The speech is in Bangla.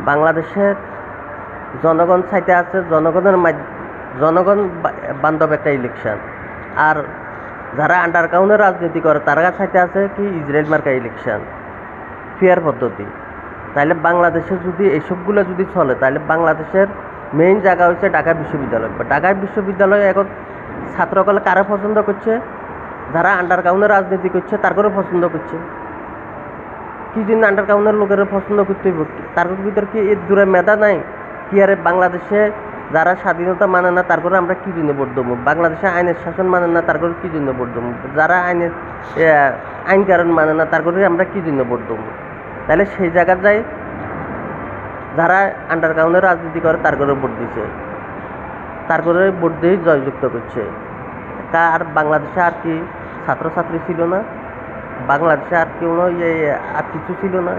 বাংলাদেশের জনগণ চাইতে আছে জনগণ বান্ধব একটা ইলেকশন। আর যারা আন্ডারগ্রাউন্ডে রাজনীতি করে তারা চাইতে আছে কি ইসরায়েল মার্কা ইলেকশন, ফেয়ার পদ্ধতি। তাহলে বাংলাদেশে যদি এইসবগুলো যদি চলে তাহলে বাংলাদেশের মেইন জায়গা হচ্ছে ঢাকা বিশ্ববিদ্যালয়। ঢাকা বিশ্ববিদ্যালয়ে এখন ছাত্রকলে কারা পছন্দ করছে? যারা আন্ডারগ্রাউন্ডে রাজনীতি করছে তার করে পছন্দ করছে। কি জন্য আন্ডারগ্রাউন্ডের লোকের পছন্দ করতে হইব? তার ভিতর কি এর দূরে মেধা নাই? কি আরে বাংলাদেশে যারা স্বাধীনতা মানে না তার করে আমরা কি জন্য ভোট দেবো? বাংলাদেশে আইনের শাসন মানে না তার করে কি জন্য ভোট দেবো? যারা আইন কারণ মানে না তার করে আমরা কি জন্য ভোট দেবো? তাহলে সেই জায়গায় যাই যারা আন্ডারগ্রাউন্ডে রাজনীতি করে তার করে ভোট দিচ্ছে, তার করে ভোট দিয়ে জয়যুক্ত করছে। তা আর বাংলাদেশে আর কি ছাত্রছাত্রী ছিল না? বাংলাদেশে আর কেউ আর কিছু ছিল না?